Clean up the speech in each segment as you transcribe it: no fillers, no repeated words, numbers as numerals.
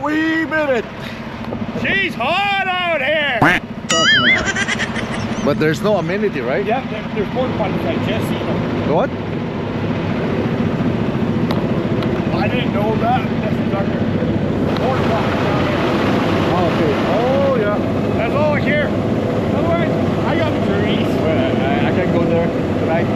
wee minute. She's hot out here. But there's no amenity, right? Yeah, there's porta potties. I just seen them. What? I didn't know that. That's exactly. Porta potties down there. Oh, okay. Oh, yeah. That's all I care. Otherwise, I got the trees. I can go there tonight.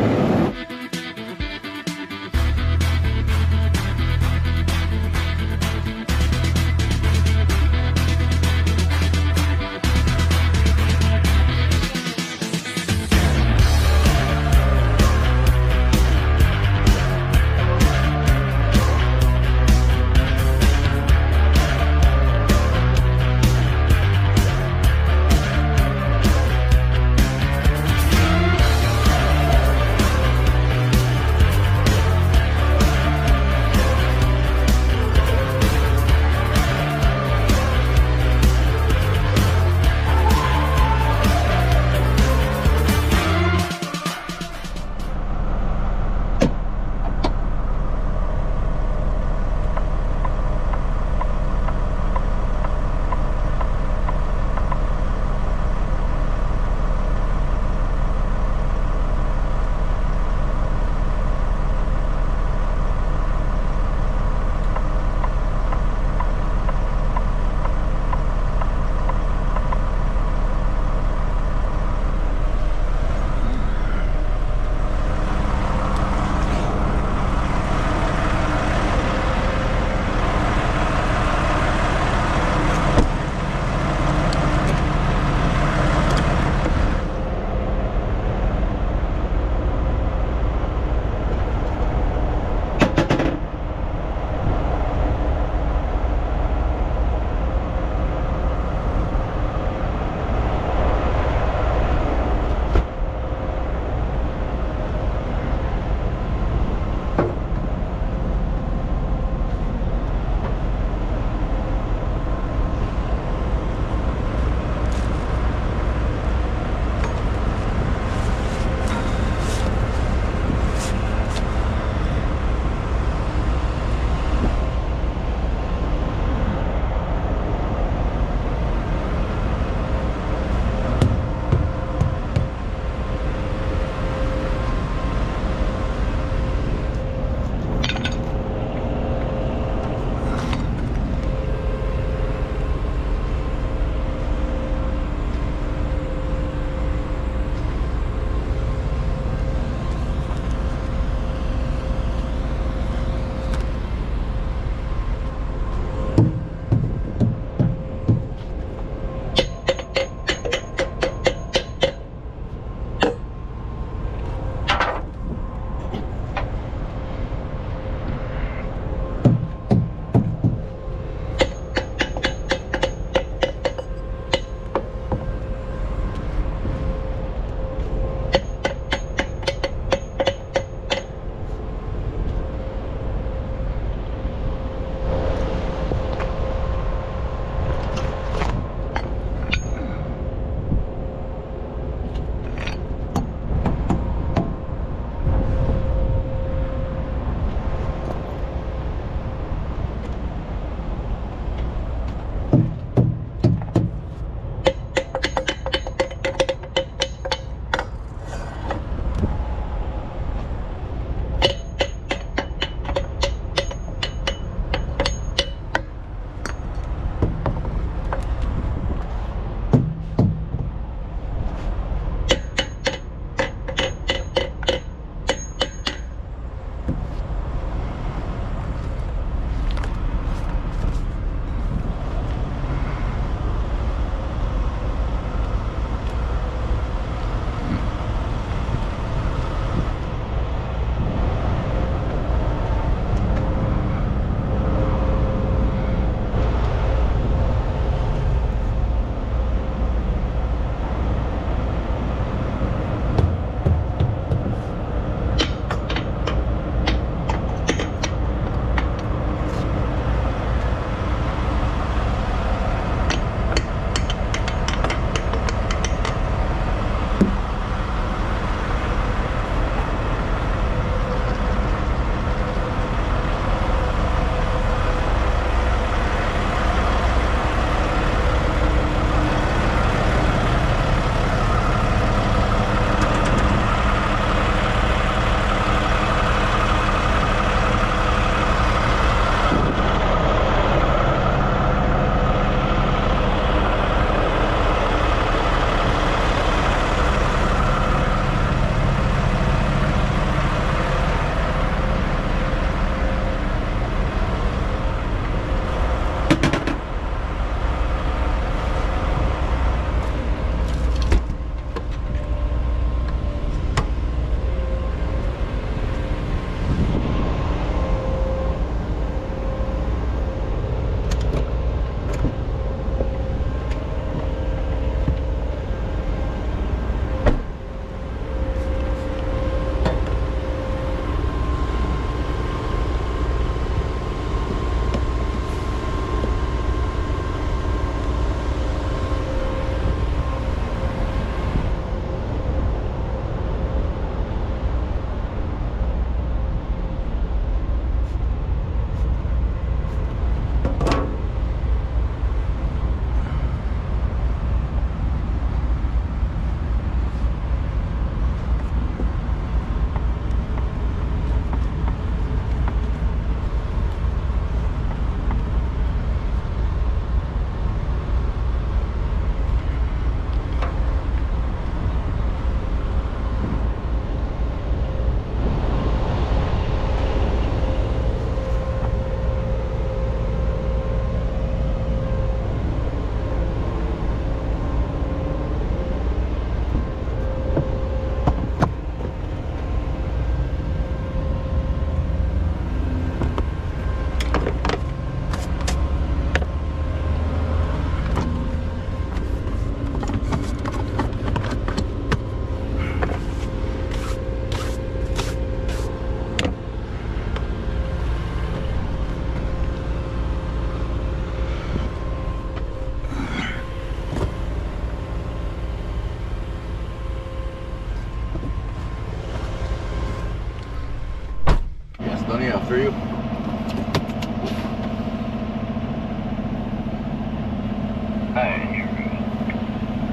after you.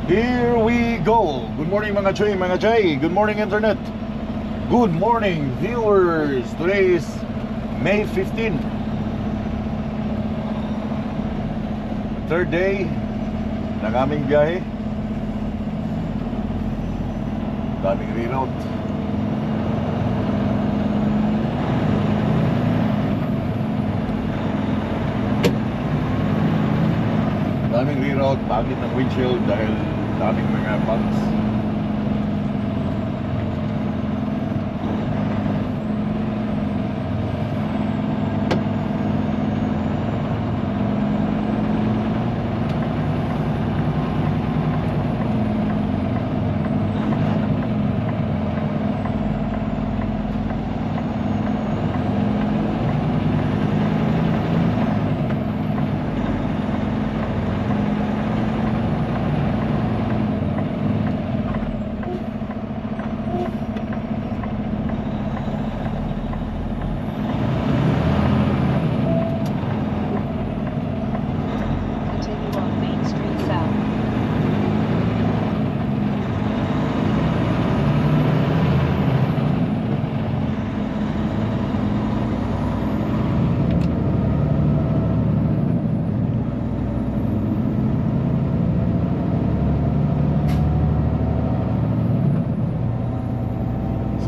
Here we go. Good morning mga Chay. Good morning internet. Good morning viewers. Today is May 15. Third day ng aming biyahe. Daming reroute. Daming reroute, pangit ng windshield dahil daming mga bugs.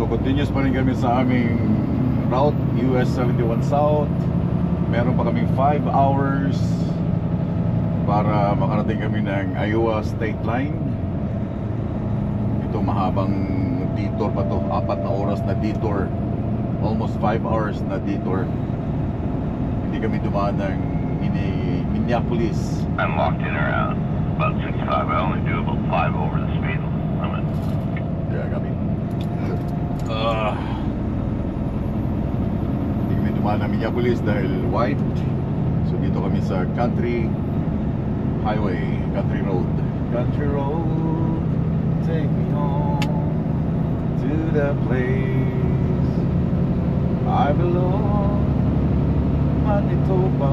So continuous pa rin kami sa aming route, US 71 South. Meron pa kaming 5 hours para makarating kami ng Iowa State Line. Ito mahabang detour pa to, 4 na oras na detour, almost 5 hours na detour. Hindi kami dumaan ng Minneapolis. I'm locked in around about 65. I only do about 5 over the speed limit. Yeah, kami. Hindi kami dumaan ng Minneapolis dahil wide. So dito kami sa Country Highway, Country Road. Country Road, take me home to the place I belong, Manitoba.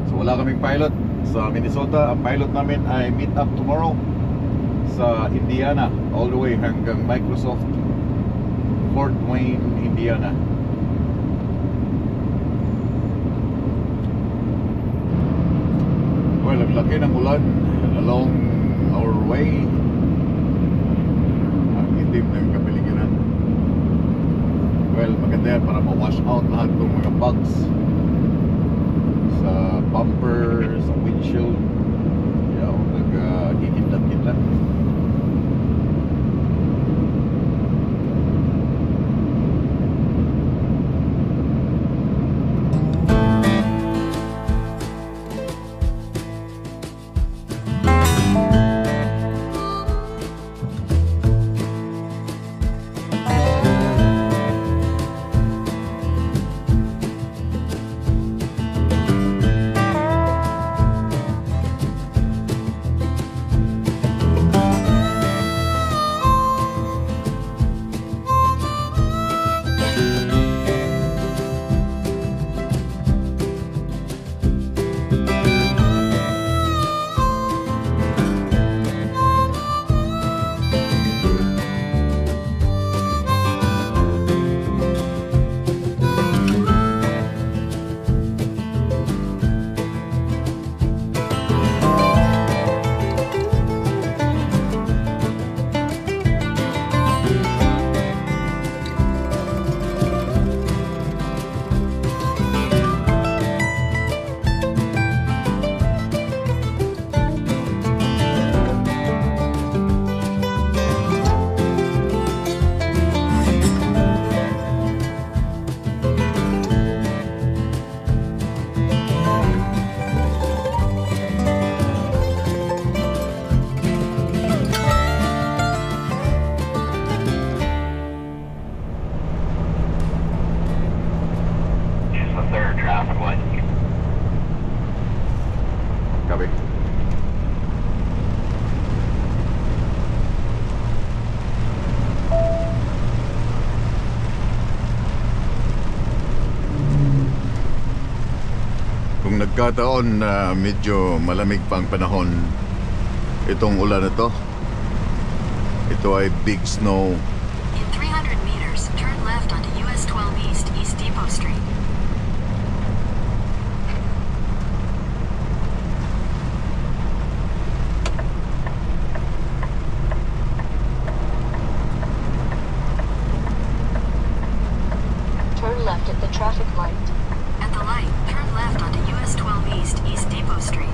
So wala kaming pilot sa Minnesota. Ang pilot namin ay meet up tomorrow sa Indiana, all the way hanggang Microsoft Fort Wayne, Indiana. Well, ang laki ng ulan along our way. Ang itim ng kapiligiran. Well, maganda yan para ma-wash out lahat ng mga bugs sa bumper, sa windshield. Yaw, nag-kikidlat-kidlat. kung nagkataon na medyo malamig pang panahon, itong ulan na to, ito ay big snow. In 300 meters, turn left onto US 12 East, East Depot Street. Turn left at the traffic light. At the light, turn left onto US 12 East, East Depot Street.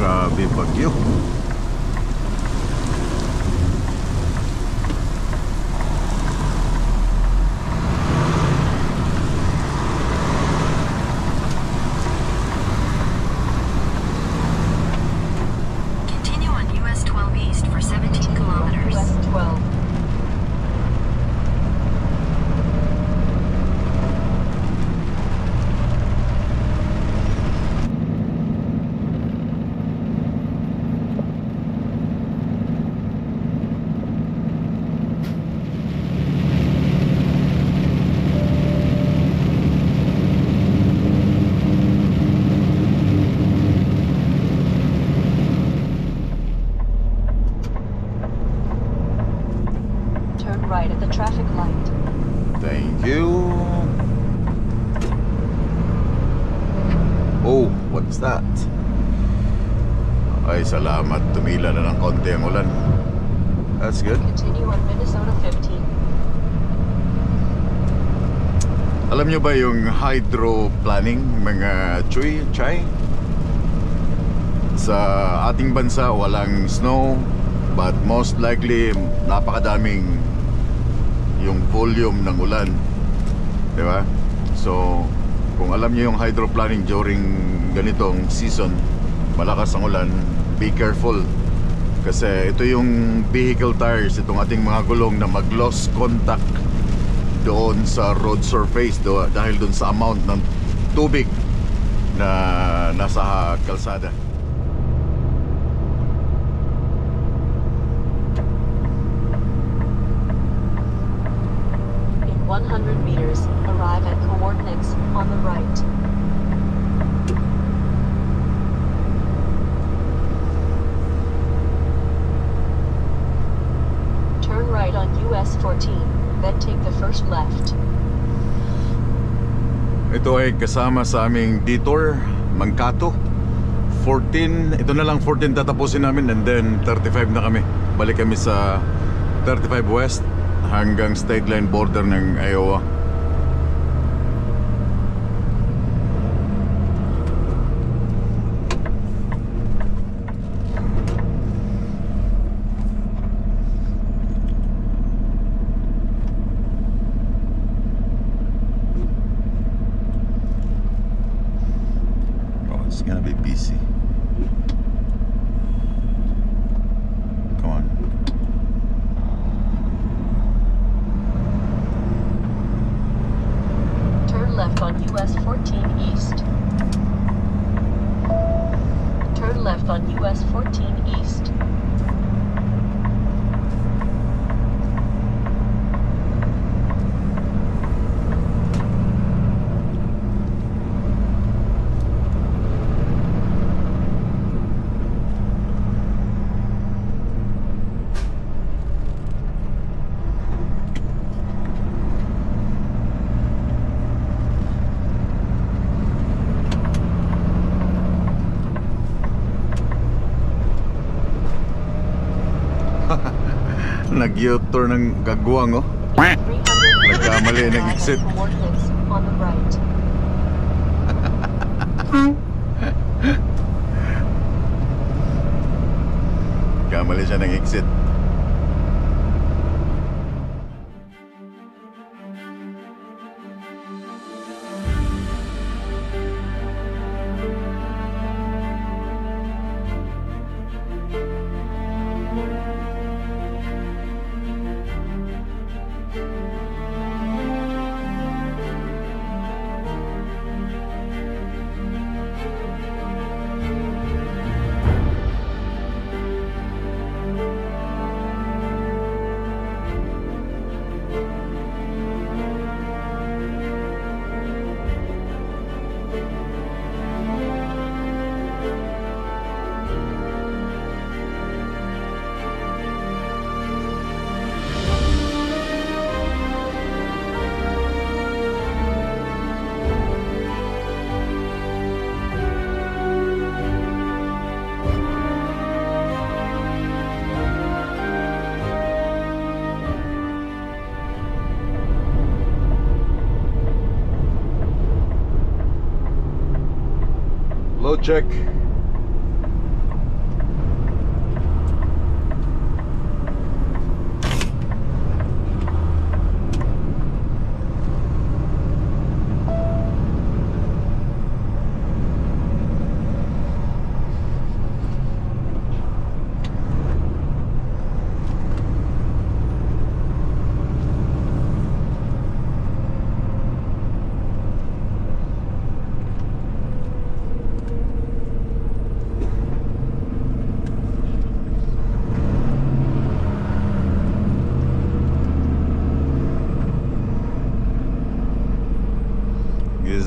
Grabe bagyo. Continue on US 12 East for 17 kilometers. US 12. Turn right at the traffic light. Thank you. Oh, what's that? Ay, salamat. Tumila na ng konti ang ulan. That's good. Continue on Minnesota 15. Alam nyo ba yung hydro-planning, mga chay? Sa ating bansa, walang snow, but most likely, napakadaming yung volume ng ulan. Diba? So, kung alam nyo yung hydro-planning during ganitong season, malakas ang ulan, be careful. Kasi ito yung vehicle tires, itong ating mga gulong na mag-lost contact doon sa road surface dahil doon sa amount ng tubig na nasa kalsada. In 100 meters, arrive at coordinates on the right. Turn right on US 14, then take the first left. Ito ay kasama sa aming detour, Mankato 14, ito na lang 14 tatapusin namin, and then 35 na kami. Balik kami sa 35 West hanggang state line border ng Iowa. It's gonna be busy. Come on. Turn left on US 14 East. Turn left on US 14 East. Nag-u-turn ng gagwang, oh. 300 Nagkamali ng exit. coordinates on the right. Kamali siya ng exit. Load check.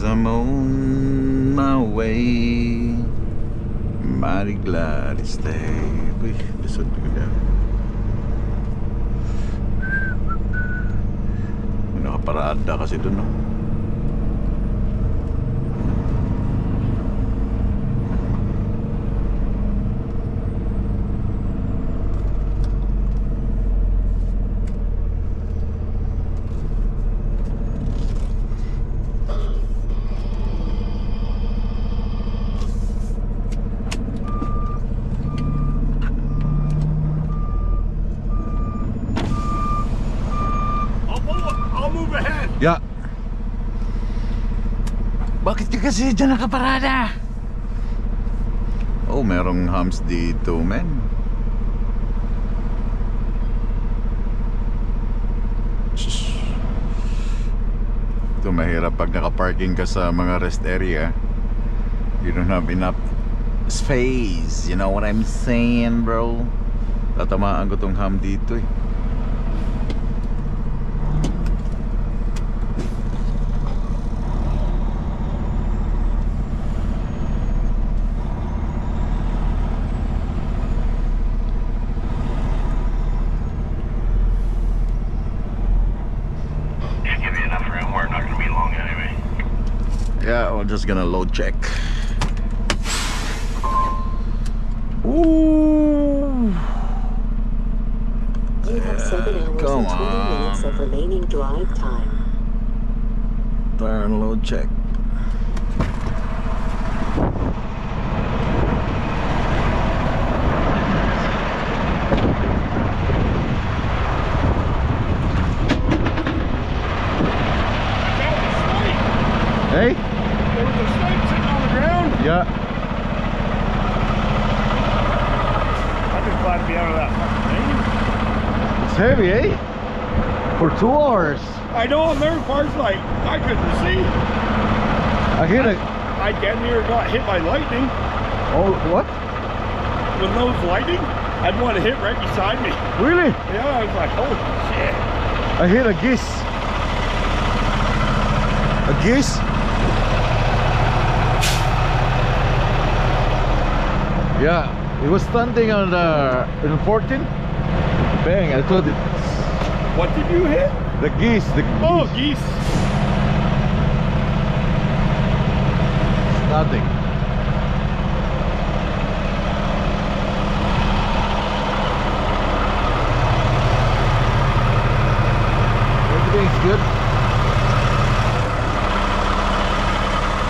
I'm on my way, mighty glad to stay. Uy, lisod ko na. May nakaparada kasi dun, no? Yeah. Bakit ka kasi dyan nakaparada? Oh, merong hams dito, man. Ito mahirap pag nakaparking ka sa mga rest area. You don't have enough space. You know what I'm saying, bro? Tatamaan ko tong ham dito eh. Yeah, we're just gonna load check. Ooh. You have 7 hours Come and 20 minutes on. of remaining drive time. Tire and load check. Hey? There was a snake sitting on the ground. Yeah. I'm just glad to be out of that fucking thing. It's heavy, eh? For 2 hours. I know, and there were parts like I couldn't see. I hit it. I damn near got hit by lightning. Oh, what? With those lightning, I had one hit right beside me. Really? Yeah, I was like, holy shit. I hit a geese. A geese? Yeah, it was standing on the 14. Bang, I thought it. What did you hit? The geese, Oh, geese. Nothing. Everything's good.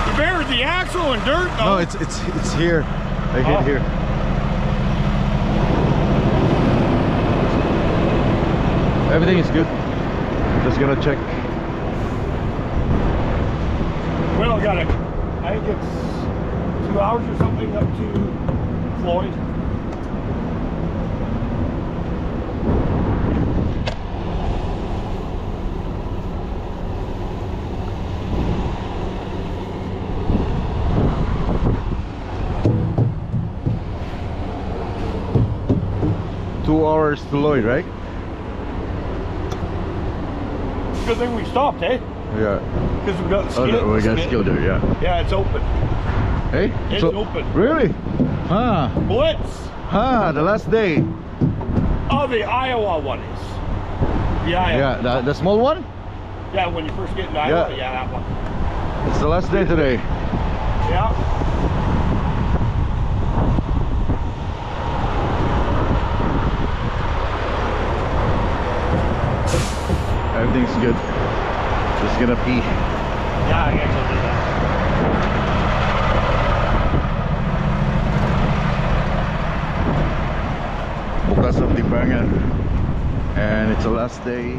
You buried the axle in dirt, though. No, it's here. I hit here. Everything is good. Just gonna check. Well, I got it. I think it's 2 hours or something up to Floyd. Hours to Lloyd, right? Good thing we stopped, eh? Yeah. Because we got Oh, skid. no, we got skill there, yeah. Yeah, it's open. Hey? It's open. Really? Huh? Blitz. Huh, the last day. Oh, the Iowa one is. The Iowa. Yeah, the small one? Yeah, when you first get in Iowa. Yeah. Yeah, that one. It's the last day today. Yeah. Everything's good. Just gonna pee. Yeah, I guess I'll do that. bukas of Timbangan, and it's the last day.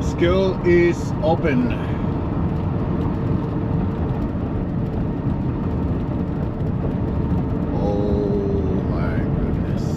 Skill is open. Oh my goodness.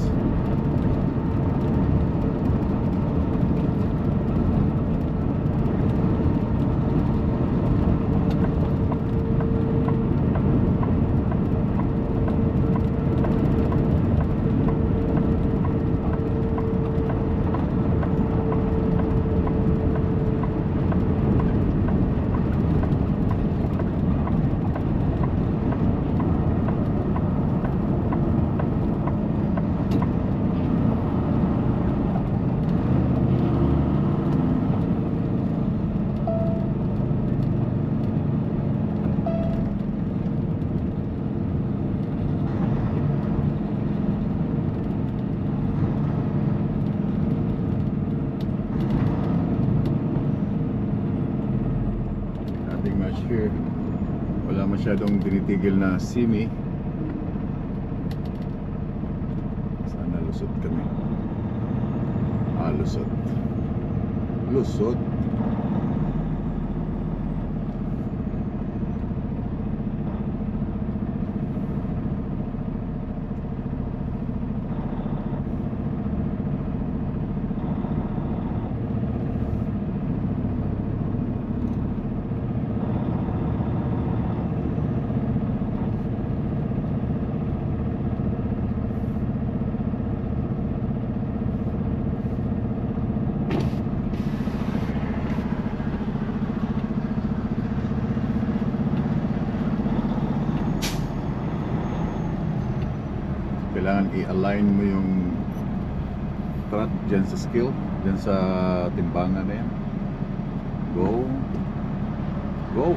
Nothing much here. Wala masyadong tinitigil na simi. Sana lusot kami. Lusot. Lusot. Kailangan i-align mo yung truck dyan sa skill, dyan sa timbangan na yan. Go. Go.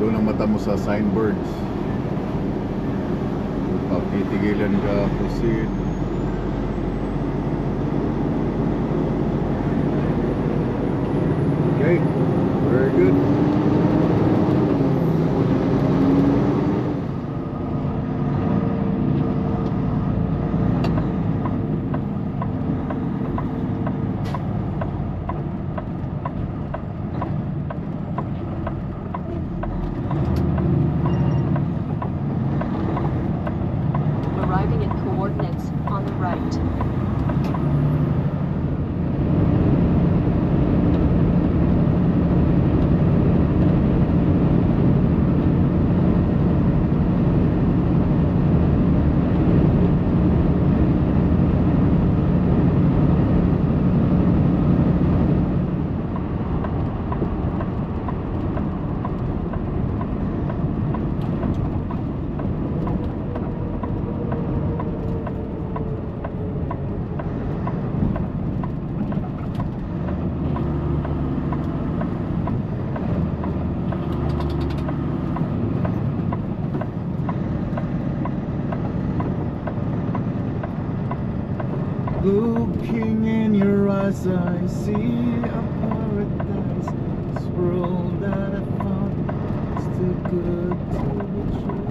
Doon ang mata mo sa signboards. Pag titigilan ka, proceed. Okay, very good. Arriving at coordinates on the right. Looking in your eyes, I see a paradise. This world that I found is too good to be true.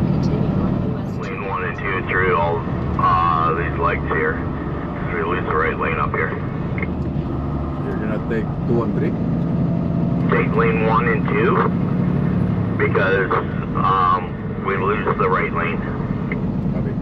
Continue on US Lane 1 and 2 through all these lights here. We lose the right lane up here. You're gonna take 2 and 3? Take lane 1 and 2 because we lose the right lane. Copy.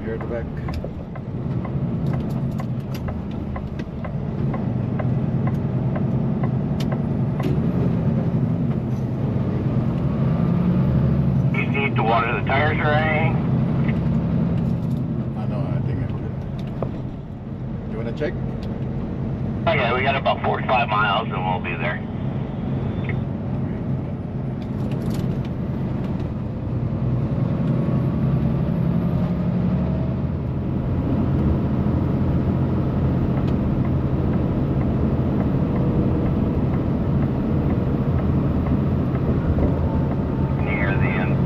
here at the back. You need to water the tires or anything? I know, I think I'm good. You wanna check? Okay, we got about 45 miles and we'll be there. Near the end.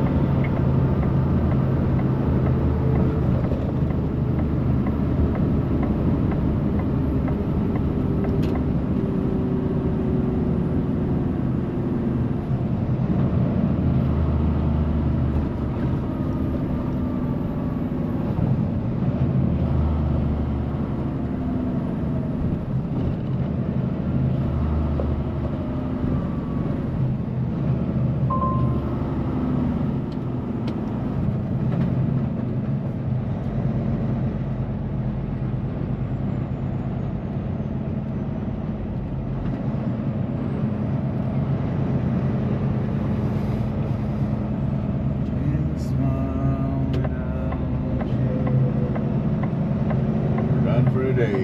Run for a day.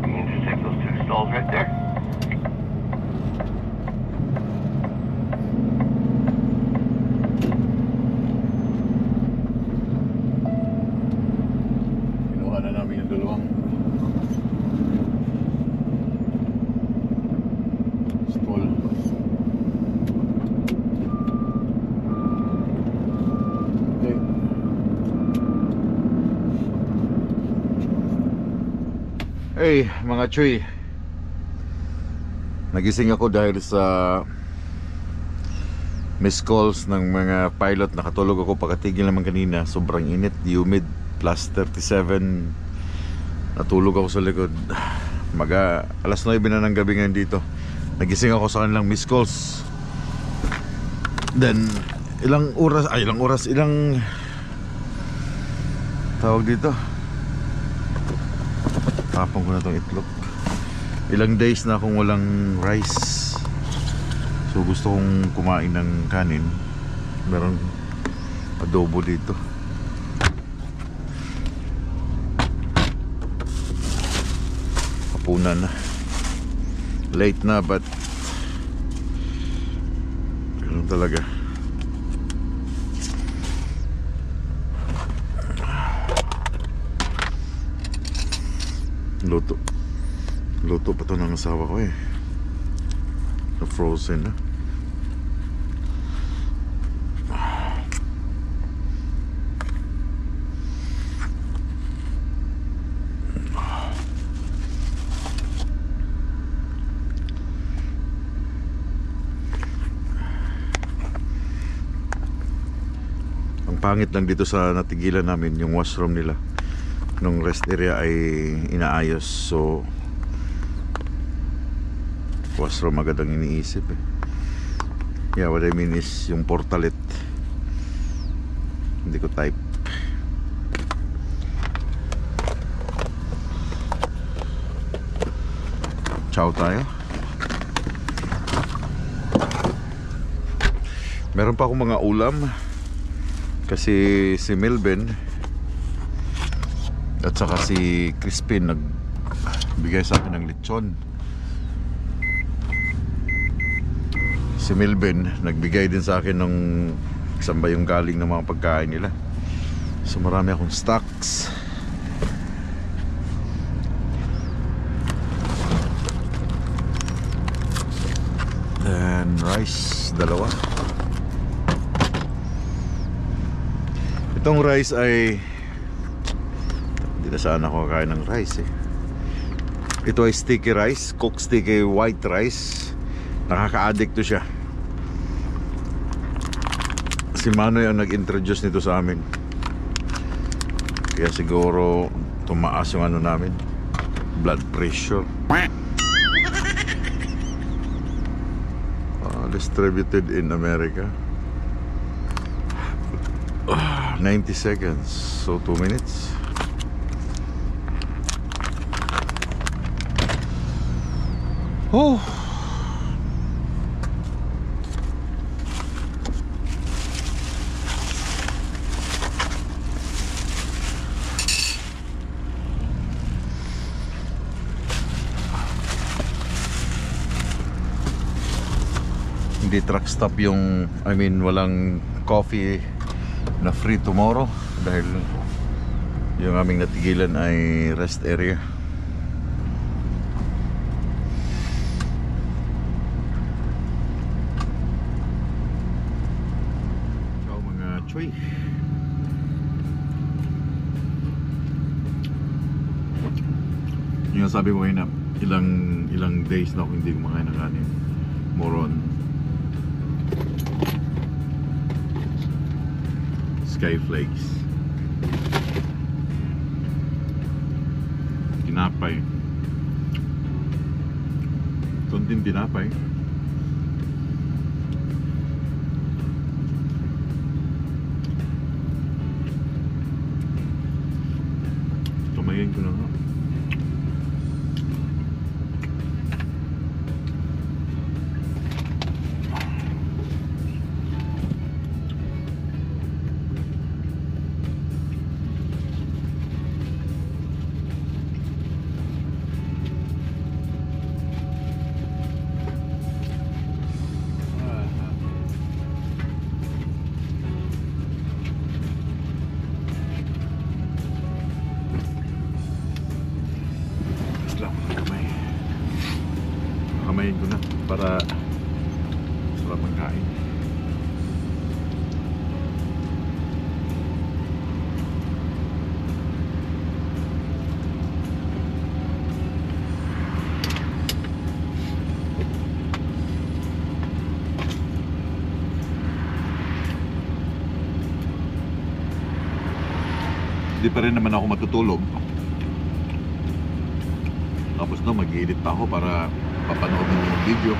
You can just take those 2 stalls right there. Kinuha na namin yung dalawang stall. Okay. Hey mga Chuy, nagising ako dahil sa missed calls ng mga pilot. Nakatulog ako pagkatigil naman kanina. Sobrang init, humid, plus 37. Natulog ako sa likod. Alas 9 na ng gabi ngayon dito. Nagising ako sa kanilang missed calls. Then ilang tawag dito, tapong ko na tong itlog. Ilang days na akong walang rice, so gusto kong kumain ng kanin. Meron adobo dito. Hapunan na, late na, but ganun talaga. Luto pa to ng asawa ko eh, na frozen na. Ang pangit lang dito sa natigilan namin, yung washroom nila nung rest area ay inaayos, so washroom agad ang iniisip eh. Yeah, what I mean is yung portalet hindi ko type. Ciao tayo. Meron pa akong mga ulam kasi si Melvin at saka si Crispin nagbigay sa akin ng lechon. Si Melvin nagbigay din sa akin ng isang bayong galing ng mga pagkain nila. So marami akong stocks. And rice, dalawa. Itong rice ay hindi na saan ako kakain ng rice eh. Ito ay sticky rice, cooked sticky white rice. Nakaka-addict to siya. Si Manoy ang nag-introduce nito sa amin, kaya siguro tumaas yung ano namin, blood pressure. Distributed in America. 90 seconds, so 2 minutes. Oh, hindi truck stop yung, I mean, walang coffee na free tomorrow dahil yung aming natigilan ay rest area. Ciao mga choy. Yung sabi ko ngayon na ilang days na ako hindi kumakain ng kanin. Moron. Skyflakes, tinapay, konting tinapay, tumayin ko na nga. Kamayin ko na para sarap magkain. Hindi pa rin naman ako matutulog. Tapos no, mag-edit pa ako para papanood niyo yung video.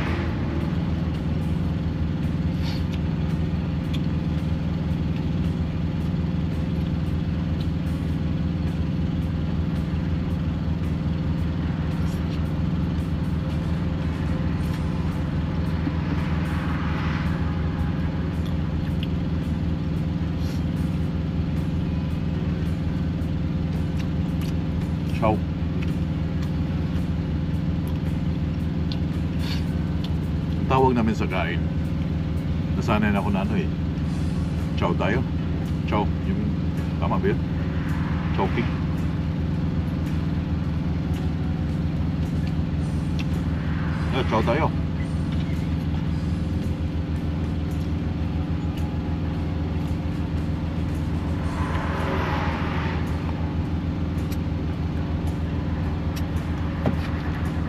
Ciao. Tawag namin sa kain, nasanay na ako na ano eh, chow tayo, chow, yung tama ba yun? Chowking. Chow tayo.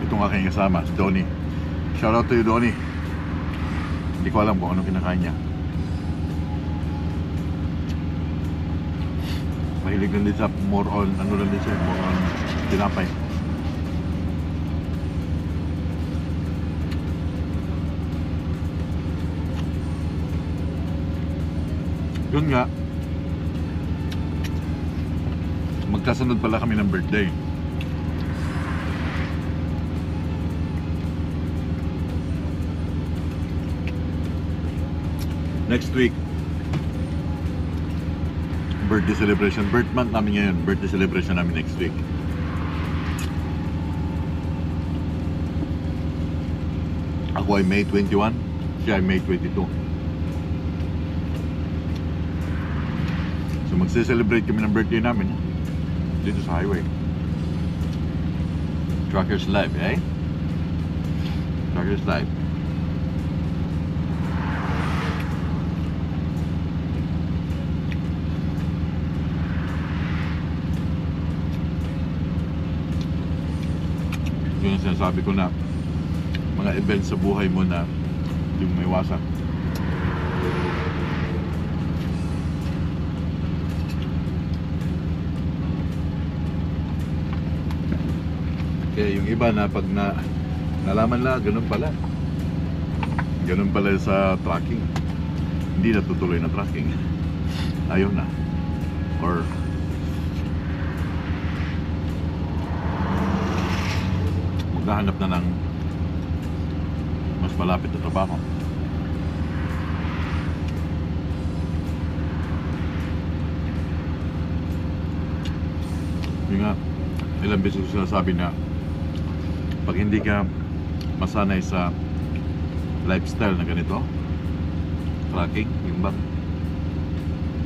Itong aking kasama, si Donnie. Shout out to you, Donnie. Hindi ko alam kung anong kinakain niya. Mahilig lang din sa more on, ano lang din siya, more on tinapay. Yun nga, magkasunod pala kami ng birthday. Next week, birthday celebration. Birth month namin ngayon. Birthday celebration namin next week. Ako ay May 21, siya ay May 22. So magse-celebrate kami ng birthday namin dito sa highway. Truckers Live, eh? Truckers Live. Yun ang sinasabi ko na mga events sa buhay mo na yung may wasak. Kaya yung iba na pag nalaman lang, ganun pala. Hindi Ganun pala sa tracking. Hindi natutuloy na tracking. Ayaw na. Or maghahanap na ng mas malapit na trabaho. Yung nga, ilang beses ko sinasabi na pag hindi ka masanay sa lifestyle na ganito, tracking, yung bang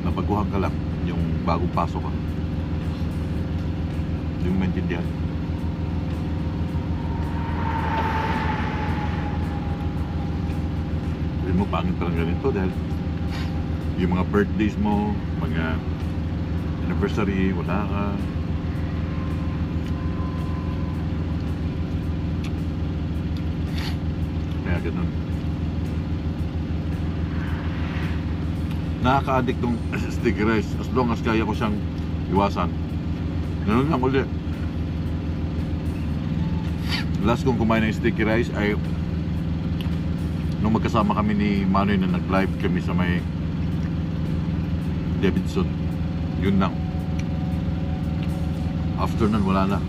nabaguhan ka lang yung bagong pasok ka, hindi mo maintindihan. Hindi mo pangit parang ganito dahil yung mga birthdays mo, mga anniversary, wala ka. Kaya ganun. Nakaka-addict tong sticky rice as long as kaya ko siyang iwasan. Ganun lang ulit. Last kong kumain ng sticky rice ay nung magkasama kami ni Manoy na nag-live kami sa may Davidson. Yun lang. After nun wala na.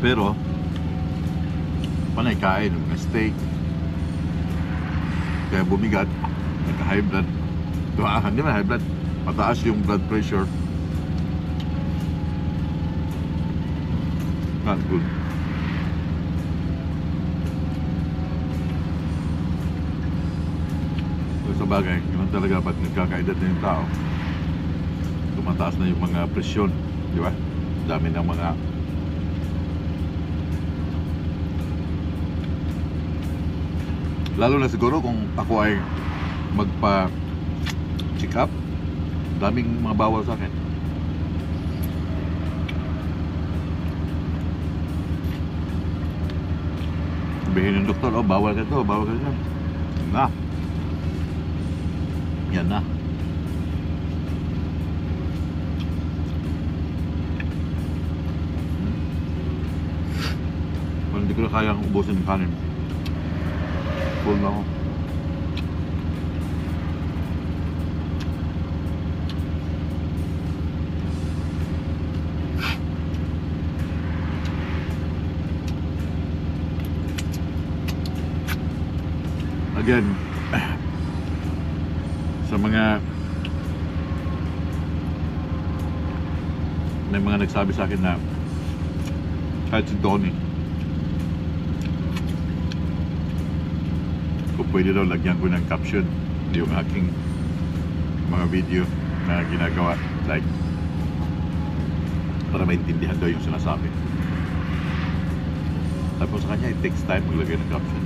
Pero panay kain ng mga steak, kaya bumigat, nagka-high blood. Hindi man high blood, mataas yung blood pressure. Not good. So, sa bagay, yun talaga pag nagkakaedad na yung tao, tumataas na yung mga presyon, di ba? Dami ng mga lalo na siguro kung ako ay magpa-check up, daming mga bawal sa akin. Sabihin ng doktor, oh bawal ka to, bawal ka to. Na. Yan na. Kung hindi ko na kayang ubusin ng kanin, full na ako. Again, sa mga may mga nagsabi sa akin na kahit si Donnie, kung pwede daw lagyan ko ng caption yung aking mga video na ginagawa, like para maintindihan daw yung sinasabi. Tapos sa kanya, it takes time maglagay ng caption.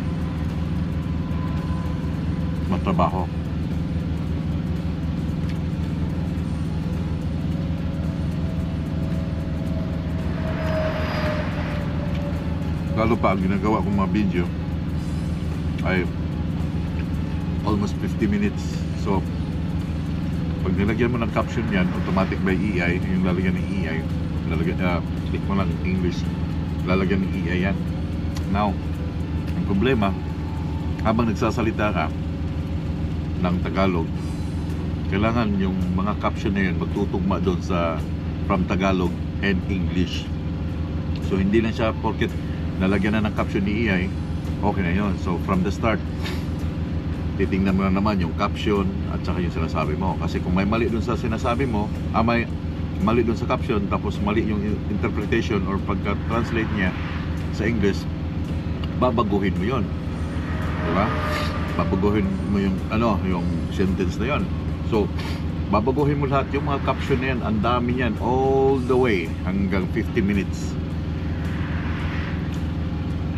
Matrabaho. Lalo pa ang ginagawa kong mga video ay almost 50 minutes. So pag nilagyan mo ng caption yan, automatic by EI, yung lalagyan ng EI, click mo lang English, lalagyan ng EI yan. Now, ang problema, habang nagsasalita ka ng Tagalog, kailangan yung mga caption na yun magtutugma doon sa from Tagalog and English. So hindi lang siya porket nalagyan na ng caption ni EI, okay na yun. So from the start, titingnan mo na naman yung caption at saka yung sinasabi mo. Kasi kung may mali doon sa sinasabi mo, may mali doon sa caption, tapos mali yung interpretation or pagka-translate niya sa English, babaguhin mo yun, diba? Babaguhin mo yung yung sentence na yun. So babaguhin mo lahat yung mga caption na yan. Ang dami yan, all the way hanggang 50 minutes.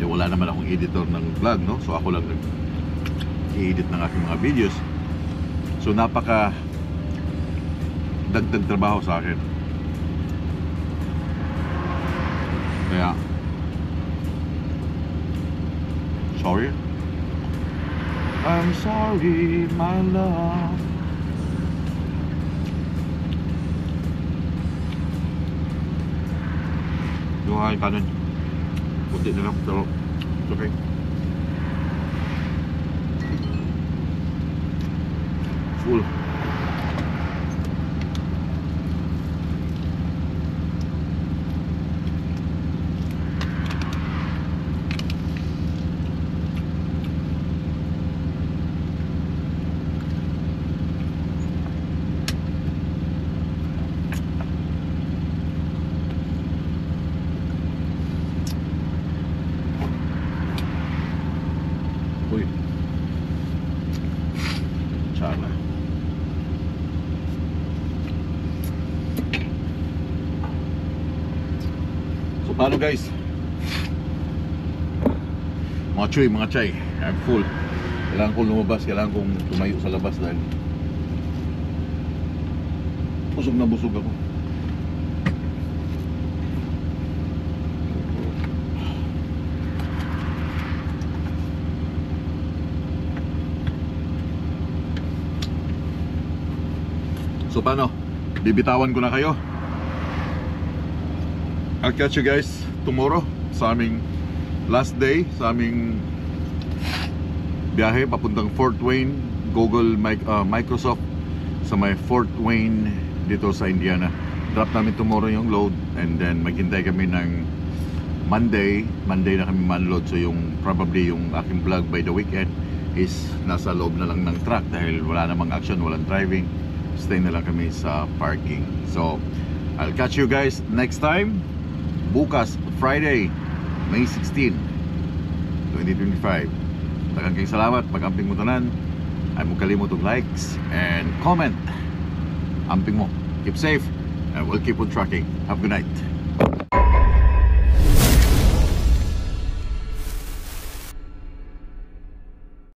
Wala naman akong editor ng vlog, no? So ako lang nag-i-edit ng aking mga videos. So napaka dagdag trabaho sa akin. Kaya sorry. I'm sorry, my love. Yung aking kanin. konti na lang, pero it's okay. Full. Uy. Tsara. So paano guys? Mga chuy, mga chay, I'm full. Kailangan kong lumabas, kailangan kong tumayo sa labas dahil busog na busog ako. So paano? Bibitawan ko na kayo. I'll catch you guys tomorrow sa aming last day, sa aming biyahe papuntang Fort Wayne, Microsoft sa may Fort Wayne dito sa Indiana. Drop namin tomorrow yung load and then maghintay kami ng Monday na kami man-load. So yung probably yung aking vlog by the weekend is nasa loob na lang ng truck dahil wala namang action, walang driving. Stay na lang kami sa parking. So I'll catch you guys next time. Bukas, Friday, May 16, 2025. Daghang kayong salamat. Pag-amping mo tanan, ay mo kalimot og likes and comment. Amping mo. Keep safe and we'll keep on tracking. Have a good night.